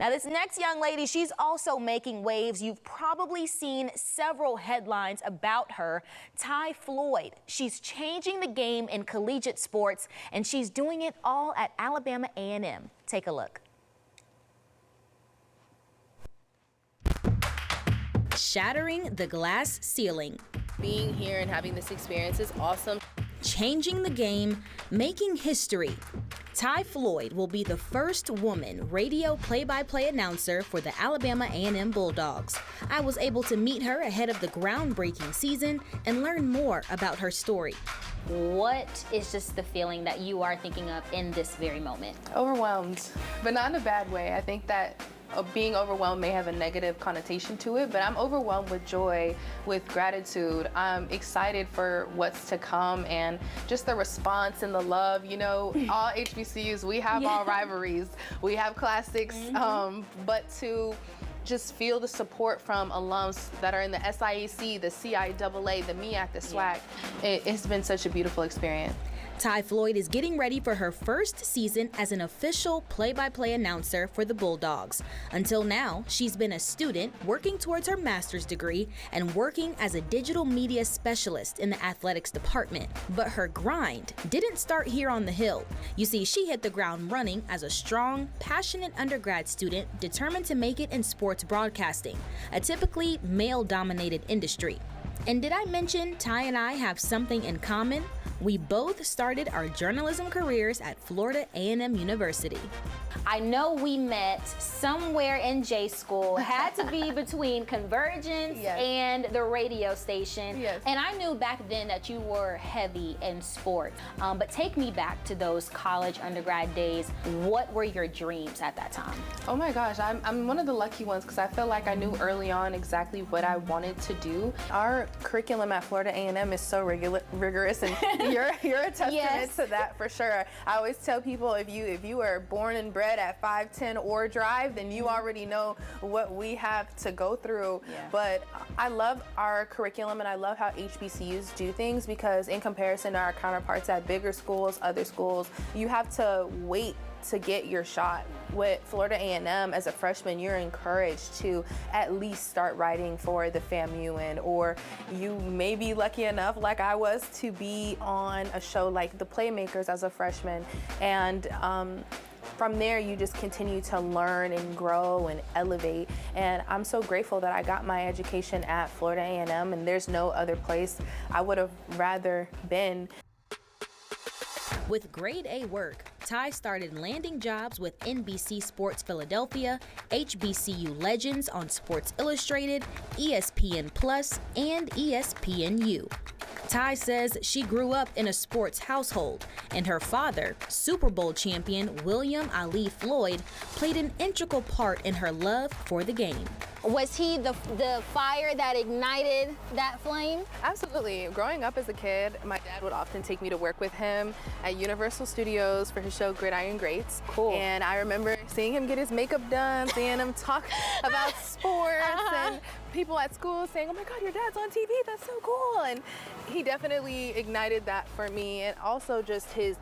Now, this next young lady, she's also making waves. You've probably seen several headlines about her. Ty Floyd. She's changing the game in collegiate sports, and she's doing it all at Alabama A&M. Take a look. Shattering the glass ceiling. Being here and having this experience is awesome. Changing the game, making history. Ty Floyd will be the first woman radio play-by-play announcer for the Alabama A&M Bulldogs. I was able to meet her ahead of the groundbreaking season and learn more about her story. What is just the feeling that you are thinking of in this very moment? Overwhelmed, but not in a bad way. I think that being overwhelmed may have a negative connotation to it, but I'm overwhelmed with joy, with gratitude. I'm excited for what's to come and just the response and the love. You know, all HBCUs, we have our rivalries, we have classics, but to just feel the support from alums that are in the SIAC, the CIAA, the MEAC, the SWAC, it's been such a beautiful experience. Ty Floyd is getting ready for her first season as an official play-by-play announcer for the Bulldogs. Until now, she's been a student working towards her master's degree and working as a digital media specialist in the athletics department. But her grind didn't start here on the Hill. You see, she hit the ground running as a strong, passionate undergrad student determined to make it in sports broadcasting, a typically male-dominated industry. And did I mention Ty and I have something in common? We both started our journalism careers at Florida A&M University. I know we met somewhere in J School. Had to be between Convergence and the radio station. And I knew back then that you were heavy in sport. But take me back to those college undergrad days. What were your dreams at that time? Oh my gosh, I'm one of the lucky ones because I feel like I knew early on exactly what I wanted to do. Our curriculum at Florida A&M is so rigorous, and you're a testament to that for sure. I always tell people if you were born and bred at 510 or Drive, then you already know what we have to go through. But I love our curriculum and I love how HBCUs do things, because in comparison to our counterparts at bigger schools, other schools, you have to wait to get your shot. With Florida A&M, as a freshman, you're encouraged to at least start writing for the FAMU, or you may be lucky enough, like I was, to be on a show like The Playmakers as a freshman. And from there, you just continue to learn and grow and elevate. And I'm so grateful that I got my education at Florida A&M, and there's no other place I would have rather been. With grade A work, Ty started landing jobs with NBC Sports Philadelphia, HBCU Legends on Sports Illustrated, ESPN Plus, and ESPNU. Ty says she grew up in a sports household, and her father, Super Bowl champion William Ali Floyd, played an integral part in her love for the game. Was he the fire that ignited that flame? Absolutely. Growing up as a kid, my dad would often take me to work with him at Universal Studios for his show Gridiron Greats. Cool. And I remember seeing him get his makeup done, seeing him talk about sports, and people at school saying, "Oh my God, your dad's on TV, that's so cool." And he definitely ignited that for me, and also just his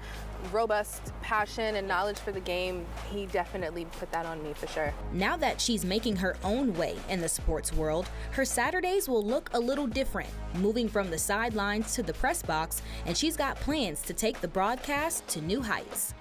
robust passion and knowledge for the game, he definitely put that on me for sure. Now that she's making her own way in the sports world, her Saturdays will look a little different, moving from the sidelines to the press box, and she's got plans to take the broadcast to new heights.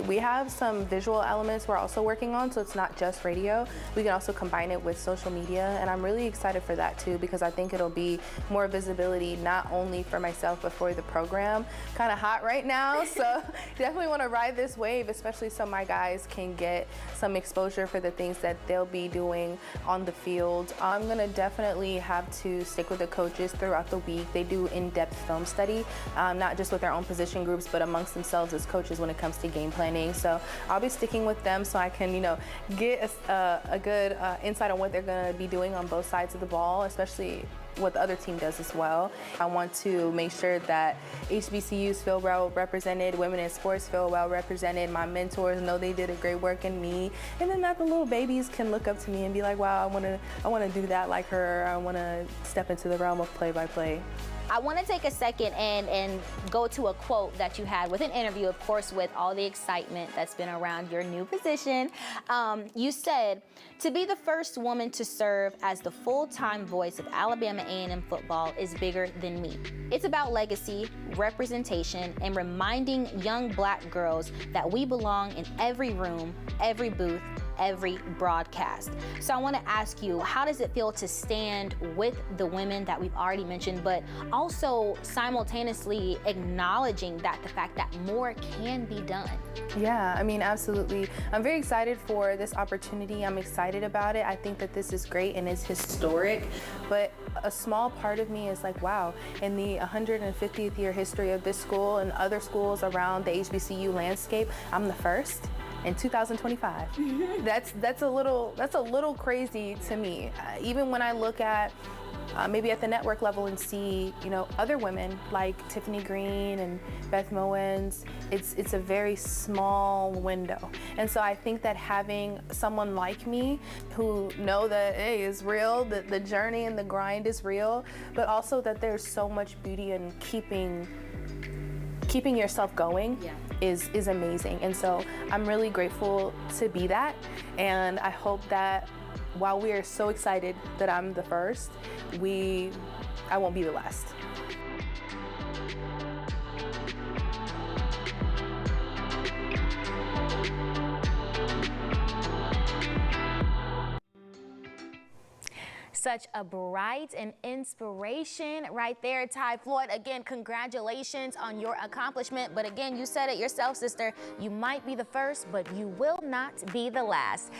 We have some visual elements we're also working on, so it's not just radio. We can also combine it with social media, and I'm really excited for that too, because I think it'll be more visibility not only for myself but for the program. Kind of hot right now, so definitely want to ride this wave, especially so my guys can get some exposure for the things that they'll be doing on the field. I'm going to definitely have to stick with the coaches throughout the week. They do in-depth film study, not just with their own position groups, but amongst themselves as coaches when it comes to game planning. So I'll be sticking with them so I can, get a good insight on what they're going to be doing on both sides of the ball, especially what the other team does as well. I want to make sure that HBCUs feel well represented, women in sports feel well represented, my mentors know they did a great work in me, and then that the little babies can look up to me and be like, wow, I want to do that like her, I want to step into the realm of play-by-play. I want to take a second and go to a quote that you had with an interview, of course, with all the excitement that's been around your new position. You said, to be the first woman to serve as the full-time voice of Alabama A&M football is bigger than me. It's about legacy, representation, and reminding young black girls that we belong in every room, every booth, every broadcast. So I want to ask you, how does it feel to stand with the women that we've already mentioned, but also simultaneously acknowledging that the fact that more can be done? Yeah, I mean, absolutely. I'm very excited for this opportunity. I'm excited about it. I think that this is great and it's historic, but a small part of me is like, wow, in the 150th year history of this school and other schools around the HBCU landscape, I'm the first. In 2025, that's a little crazy to me. Even when I look at maybe at the network level and see, you know, other women like Tiffany Green and Beth Mowins, it's a very small window. And so I think that having someone like me who know that, hey, it's real, that the journey and the grind is real, but also that there's so much beauty in keeping yourself going. Yeah. is amazing. And so I'm really grateful to be that. And I hope that while we are so excited that I'm the first, I won't be the last. Such a bright and inspiration right there, Ty Floyd. Again, congratulations on your accomplishment. But again, you said it yourself, sister. You might be the first, but you will not be the last.